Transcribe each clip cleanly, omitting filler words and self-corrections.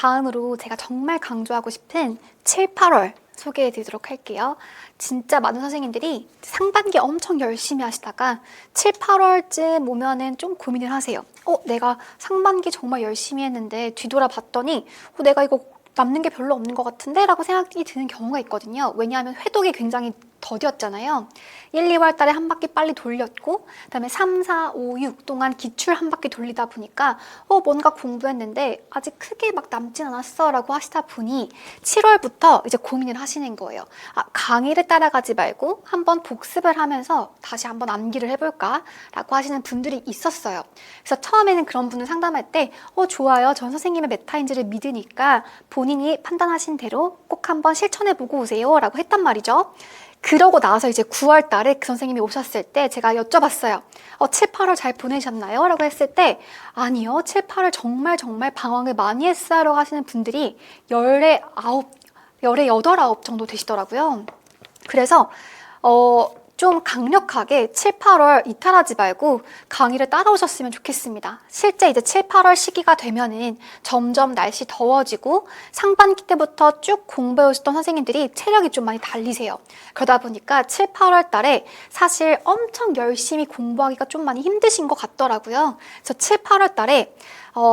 다음으로 제가 정말 강조하고 싶은 7, 8월 소개해 드리도록 할게요. 진짜 많은 선생님들이 상반기 엄청 열심히 하시다가 7, 8월쯤 오면은 좀 고민을 하세요. 내가 상반기 정말 열심히 했는데 뒤돌아봤더니 내가 이거 남는 게 별로 없는 것 같은데? 라고 생각이 드는 경우가 있거든요. 왜냐하면 회독이 굉장히 더뎠잖아요. 1, 2월 달에 한 바퀴 빨리 돌렸고 그다음에 3, 4, 5, 6 동안 기출 한 바퀴 돌리다 보니까 뭔가 공부했는데 아직 크게 막 남진 않았어 라고 하시다 보니 7월부터 이제 고민을 하시는 거예요. 강의를 따라가지 말고 한번 복습을 하면서 다시 한번 암기를 해볼까 라고 하시는 분들이 있었어요. 그래서 처음에는 그런 분을 상담할 때 좋아요. 전 선생님의 메타인지를 믿으니까 본인이 판단하신 대로 꼭 한번 실천해보고 오세요 라고 했단 말이죠. 그러고 나서 이제 9월 달에 그 선생님이 오셨을 때 제가 여쭤봤어요. 7, 8월 잘 보내셨나요? 라고 했을 때 아니요. 7, 8월 정말 방황을 많이 했어요. 라고 하시는 분들이 18, 9 정도 되시더라고요. 그래서 좀 강력하게 7, 8월 이탈하지 말고 강의를 따라오셨으면 좋겠습니다. 실제 이제 7, 8월 시기가 되면은 점점 날씨 더워지고 상반기 때부터 쭉 공부해 오셨던 선생님들이 체력이 좀 많이 달리세요. 그러다 보니까 7, 8월 달에 사실 엄청 열심히 공부하기가 좀 많이 힘드신 것 같더라고요. 그래서 7, 8월 달에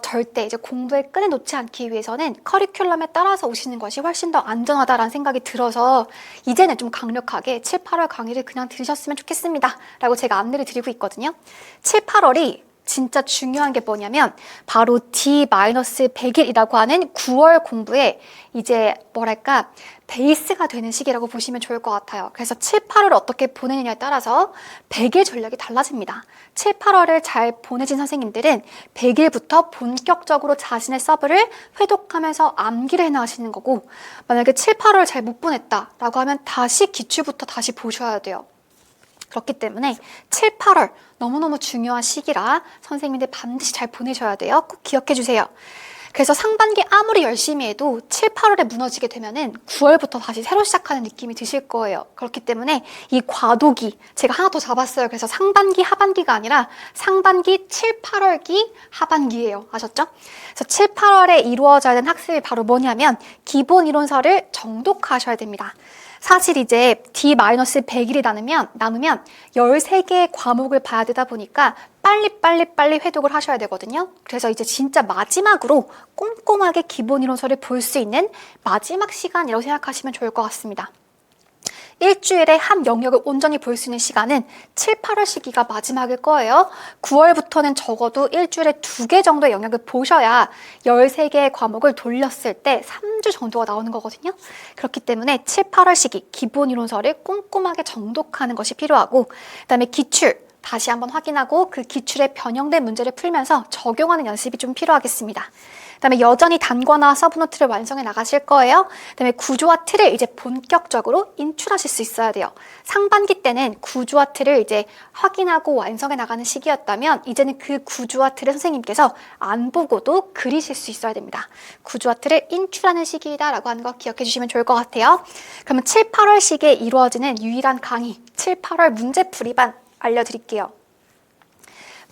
절대 이제 공부에 끈을 놓지 않기 위해서는 커리큘럼에 따라서 오시는 것이 훨씬 더 안전하다라는 생각이 들어서 이제는 좀 강력하게 7, 8월 강의를 그냥 들으셨으면 좋겠습니다 라고 제가 안내를 드리고 있거든요. 7, 8월이 진짜 중요한 게 뭐냐면 바로 D-100일이라고 하는 9월 공부에 이제 뭐랄까 베이스가 되는 시기라고 보시면 좋을 것 같아요. 그래서 7, 8월을 어떻게 보내느냐에 따라서 100일 전략이 달라집니다. 7, 8월을 잘 보내신 선생님들은 100일부터 본격적으로 자신의 서브를 회독하면서 암기를 해나가시는 거고 만약에 7, 8월 잘 못 보냈다라고 하면 다시 기출부터 다시 보셔야 돼요. 그렇기 때문에 7, 8월 너무너무 중요한 시기라 선생님들 반드시 잘 보내셔야 돼요. 꼭 기억해 주세요. 그래서 상반기 아무리 열심히 해도 7, 8월에 무너지게 되면은 9월부터 다시 새로 시작하는 느낌이 드실 거예요. 그렇기 때문에 이 과도기 제가 하나 더 잡았어요. 그래서 상반기 하반기가 아니라 상반기 7, 8월기 하반기예요. 아셨죠? 그래서 7, 8월에 이루어져야 되는 학습이 바로 뭐냐면 기본 이론서를 정독하셔야 됩니다. 사실 이제 D-100일이 나누면 13개의 과목을 봐야 되다 보니까 빨리 회독을 하셔야 되거든요. 그래서 이제 진짜 마지막으로 꼼꼼하게 기본 이론서를 볼 수 있는 마지막 시간이라고 생각하시면 좋을 것 같습니다. 일주일에 한 영역을 온전히 볼 수 있는 시간은 7, 8월 시기가 마지막일 거예요. 9월부터는 적어도 일주일에 2개 정도의 영역을 보셔야 13개의 과목을 돌렸을 때 3주 정도가 나오는 거거든요. 그렇기 때문에 7, 8월 시기 기본 이론서를 꼼꼼하게 정독하는 것이 필요하고 그다음에 기출 다시 한번 확인하고 그 기출에 변형된 문제를 풀면서 적용하는 연습이 좀 필요하겠습니다. 그다음에 여전히 단권화 서브노트를 완성해 나가실 거예요. 그다음에 구조와 틀을 이제 본격적으로 인출하실 수 있어야 돼요. 상반기 때는 구조와 틀을 이제 확인하고 완성해 나가는 시기였다면 이제는 그 구조와 틀을 선생님께서 안 보고도 그리실 수 있어야 됩니다. 구조와 틀을 인출하는 시기다라고 하는 거 기억해 주시면 좋을 것 같아요. 그러면 7, 8월 시기에 이루어지는 유일한 강의 7, 8월 문제풀이반 알려드릴게요.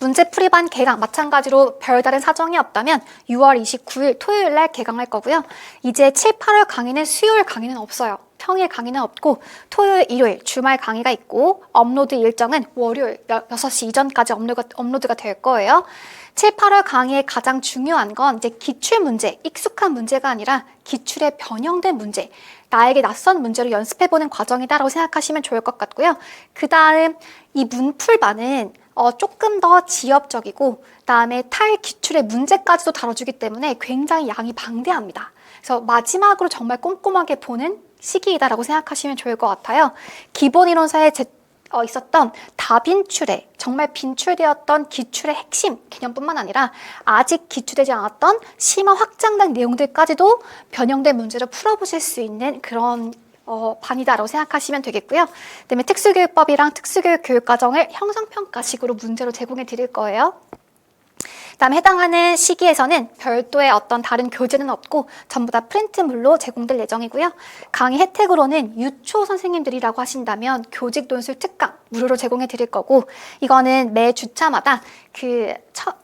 문제풀이반 개강 마찬가지로 별다른 사정이 없다면 6월 29일 토요일 날 개강할 거고요. 이제 7, 8월 강의는 수요일 강의는 없어요. 평일 강의는 없고 토요일, 일요일 주말 강의가 있고 업로드 일정은 월요일 6시 이전까지 업로드가 될 거예요. 7, 8월 강의의 가장 중요한 건 이제 기출 문제, 익숙한 문제가 아니라 기출에 변형된 문제, 나에게 낯선 문제로 연습해보는 과정이다라고 생각하시면 좋을 것 같고요. 그 다음 이 문풀반은 조금 더 지엽적이고 그다음에 탈기출의 문제까지도 다뤄주기 때문에 굉장히 양이 방대합니다. 그래서 마지막으로 정말 꼼꼼하게 보는 시기이다라고 생각하시면 좋을 것 같아요. 기본 이론서에 있었던 다빈출에 정말 빈출되었던 기출의 핵심 개념뿐만 아니라 아직 기출되지 않았던 심화 확장된 내용들까지도 변형된 문제로 풀어보실 수 있는 그런 반이다라고 생각하시면 되겠고요. 그다음에 특수교육법이랑 특수교육 교육과정을 형성평가식으로 문제로 제공해 드릴 거예요. 그다음에 해당하는 시기에서는 별도의 어떤 다른 교재는 없고 전부 다 프린트물로 제공될 예정이고요. 강의 혜택으로는 유초 선생님들이라고 하신다면 교직 논술 특강 무료로 제공해 드릴 거고 이거는 매 주차마다 그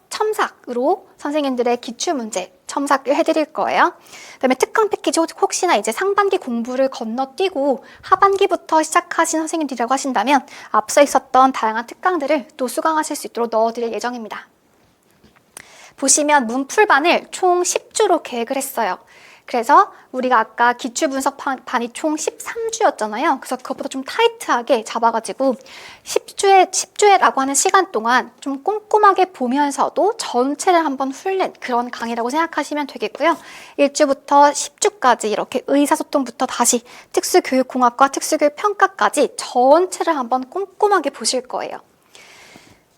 첨삭으로 선생님들의 기출문제 첨삭을 해드릴 거예요. 그다음에 특강 패키지 혹시나 이제 상반기 공부를 건너뛰고 하반기부터 시작하신 선생님들이라고 하신다면 앞서 있었던 다양한 특강들을 또 수강하실 수 있도록 넣어드릴 예정입니다. 보시면 문풀반을 총 10주로 계획을 했어요. 그래서 우리가 아까 기출분석반이 총 13주였잖아요. 그래서 그것보다 좀 타이트하게 잡아가지고 10주라고 하는 시간 동안 좀 꼼꼼하게 보면서도 전체를 한번 훑는 그런 강의라고 생각하시면 되겠고요. 1주부터 10주까지 이렇게 의사소통부터 다시 특수교육공학과 특수교육평가까지 전체를 한번 꼼꼼하게 보실 거예요.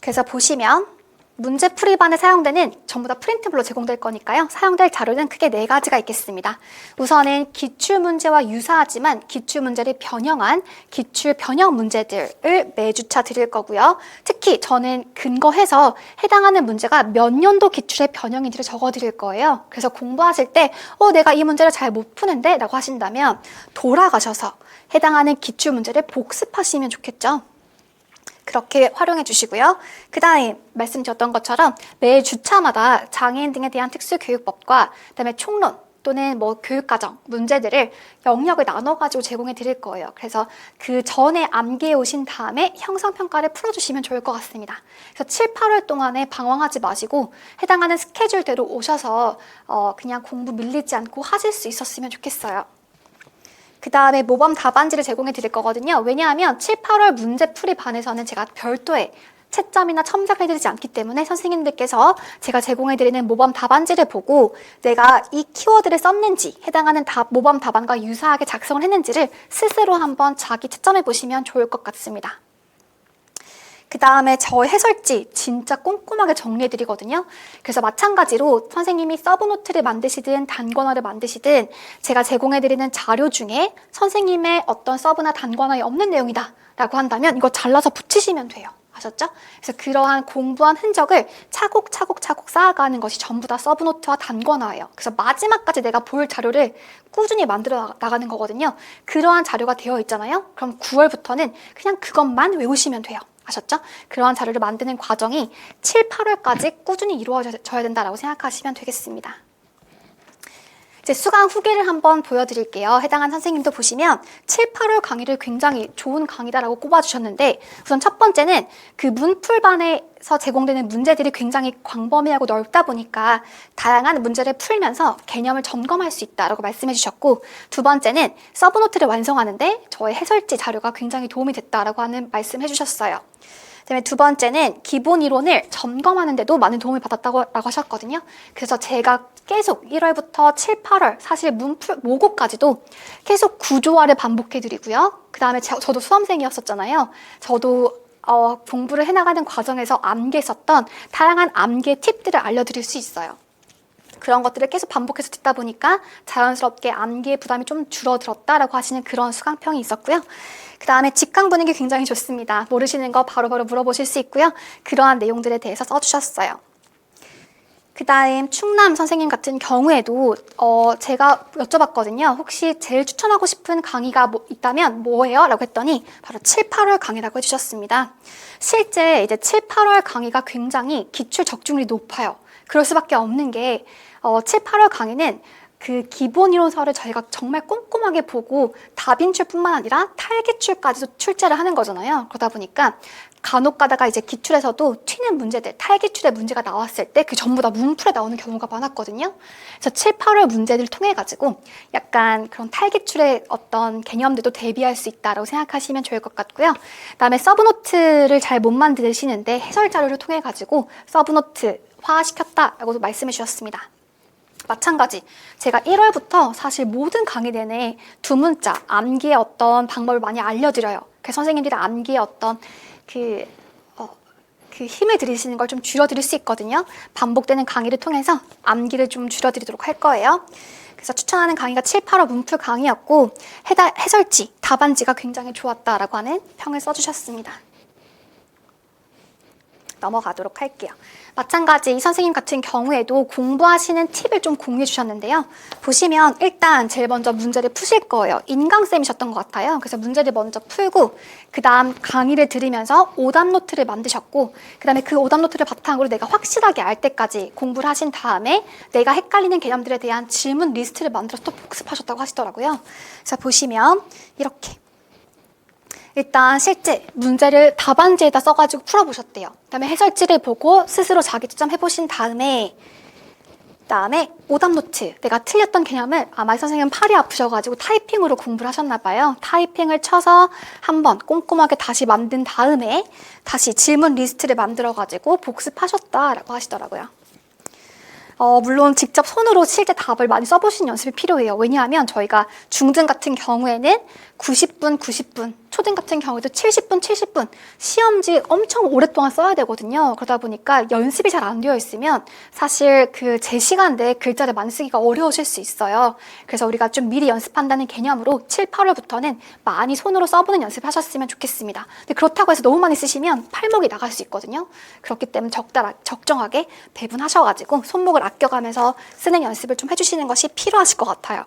그래서 보시면 문제풀이반에 사용되는 전부 다 프린트블로 제공될 거니까요. 사용될 자료는 크게 4가지가 있겠습니다. 우선은 기출문제와 유사하지만 기출문제를 변형한 기출 변형 문제들을 매주차 드릴 거고요. 특히 저는 근거해서 해당하는 문제가 몇 년도 기출의 변형인지를 적어 드릴 거예요. 그래서 공부하실 때 내가 이 문제를 잘 못 푸는데 라고 하신다면 돌아가셔서 해당하는 기출문제를 복습하시면 좋겠죠. 그렇게 활용해 주시고요. 그 다음 말씀드렸던 것처럼 매 주차마다 장애인 등에 대한 특수교육법과 그다음에 총론 또는 뭐 교육과정 문제들을 영역을 나눠가지고 제공해 드릴 거예요. 그래서 그 전에 암기해 오신 다음에 형성평가를 풀어주시면 좋을 것 같습니다. 그래서 7, 8월 동안에 방황하지 마시고 해당하는 스케줄대로 오셔서 그냥 공부 밀리지 않고 하실 수 있었으면 좋겠어요. 그 다음에 모범 답안지를 제공해 드릴 거거든요. 왜냐하면 7, 8월 문제풀이 반에서는 제가 별도의 채점이나 첨삭해 드리지 않기 때문에 선생님들께서 제가 제공해 드리는 모범 답안지를 보고 내가 이 키워드를 썼는지 해당하는 모범 답안과 유사하게 작성을 했는지를 스스로 한번 자기 채점해 보시면 좋을 것 같습니다. 그 다음에 저 해설지 진짜 꼼꼼하게 정리해 드리거든요. 그래서 마찬가지로 선생님이 서브노트를 만드시든 단권화를 만드시든 제가 제공해 드리는 자료 중에 선생님의 어떤 서브나 단권화에 없는 내용이다 라고 한다면 이거 잘라서 붙이시면 돼요. 아셨죠? 그래서 그러한 공부한 흔적을 차곡차곡 쌓아가는 것이 전부 다 서브노트와 단권화예요. 그래서 마지막까지 내가 볼 자료를 꾸준히 만들어 나가는 거거든요. 그러한 자료가 되어 있잖아요. 그럼 9월부터는 그냥 그것만 외우시면 돼요. 아셨죠? 그러한 자료를 만드는 과정이 7, 8월까지 꾸준히 이루어져야 된다고 생각하시면 되겠습니다. 이제 수강 후기를 한번 보여드릴게요. 해당한 선생님도 보시면 7, 8월 강의를 굉장히 좋은 강의다라고 꼽아주셨는데 우선 첫 번째는 그 문풀반에서 제공되는 문제들이 굉장히 광범위하고 넓다 보니까 다양한 문제를 풀면서 개념을 점검할 수 있다라고 말씀해 주셨고 두 번째는 서브노트를 완성하는데 저의 해설지 자료가 굉장히 도움이 됐다라고 하는 말씀해 주셨어요. 그다음에 두 번째는 기본 이론을 점검하는 데도 많은 도움을 받았다고 하셨거든요. 그래서 제가 계속 1월부터 7, 8월 사실 모고까지도 계속 구조화를 반복해 드리고요. 그 다음에 저도 수험생이었었잖아요. 저도 공부를 해나가는 과정에서 암기했었던 다양한 암기 팁들을 알려드릴 수 있어요. 그런 것들을 계속 반복해서 듣다 보니까 자연스럽게 암기의 부담이 좀 줄어들었다라고 하시는 그런 수강평이 있었고요. 그 다음에 직강 분위기 굉장히 좋습니다. 모르시는 거 바로바로 물어보실 수 있고요. 그러한 내용들에 대해서 써주셨어요. 그 다음 충남 선생님 같은 경우에도 제가 여쭤봤거든요. 혹시 제일 추천하고 싶은 강의가 있다면 뭐예요? 라고 했더니 바로 7, 8월 강의라고 해주셨습니다. 실제 이제 7, 8월 강의가 굉장히 기출 적중률이 높아요. 그럴 수밖에 없는 게 7, 8월 강의는 그 기본 이론서를 저희가 정말 꼼꼼하게 보고 다빈출뿐만 아니라 탈기출까지도 출제를 하는 거잖아요. 그러다 보니까 간혹 가다가 이제 기출에서도 튀는 문제들, 탈기출의 문제가 나왔을 때 그 전부 다 문풀에 나오는 경우가 많았거든요. 그래서 7, 8월 문제들을 통해 가지고 약간 그런 탈기출의 어떤 개념들도 대비할 수 있다고 생각하시면 좋을 것 같고요. 그다음에 서브노트를 잘 못 만드시는데 해설 자료를 통해 가지고 서브노트화 시켰다라고도 말씀해 주셨습니다. 마찬가지 제가 1월부터 사실 모든 강의 내내 두 문자 암기의 어떤 방법을 많이 알려드려요. 그래서 선생님들이 암기의 어떤 그 힘을 들이시는 걸 좀 줄여드릴 수 있거든요. 반복되는 강의를 통해서 암기를 좀 줄여드리도록 할 거예요. 그래서 추천하는 강의가 7, 8월 문풀 강의였고 해설지, 답안지가 굉장히 좋았다라고 하는 평을 써주셨습니다. 넘어가도록 할게요. 마찬가지 이 선생님 같은 경우에도 공부하시는 팁을 좀 공유해 주셨는데요. 보시면 일단 제일 먼저 문제를 푸실 거예요. 인강쌤이셨던 것 같아요. 그래서 문제를 먼저 풀고 그 다음 강의를 들으면서 오답 노트를 만드셨고 그 다음에 그 오답 노트를 바탕으로 내가 확실하게 알 때까지 공부를 하신 다음에 내가 헷갈리는 개념들에 대한 질문 리스트를 만들어서 또 복습하셨다고 하시더라고요. 자, 보시면 이렇게 일단 실제 문제를 답안지에다 써가지고 풀어보셨대요. 그다음에 해설지를 보고 스스로 자기 채점해보신 다음에 오답 노트, 내가 틀렸던 개념을 아마 이 선생님은 팔이 아프셔가지고 타이핑으로 공부를 하셨나 봐요. 타이핑을 쳐서 한번 꼼꼼하게 다시 만든 다음에 다시 질문 리스트를 만들어가지고 복습하셨다라고 하시더라고요. 물론 직접 손으로 실제 답을 많이 써보신 연습이 필요해요. 왜냐하면 저희가 중등 같은 경우에는 90분, 초등 같은 경우에도 70분, 시험지 엄청 오랫동안 써야 되거든요. 그러다 보니까 연습이 잘 안 되어 있으면 사실 그 제 시간 내에 글자를 많이 쓰기가 어려우실 수 있어요. 그래서 우리가 좀 미리 연습한다는 개념으로 7, 8월부터는 많이 손으로 써보는 연습을 하셨으면 좋겠습니다. 근데 그렇다고 해서 너무 많이 쓰시면 팔목이 나갈 수 있거든요. 그렇기 때문에 적정하게 배분하셔가지고 손목을 아껴가면서 쓰는 연습을 좀 해주시는 것이 필요하실 것 같아요.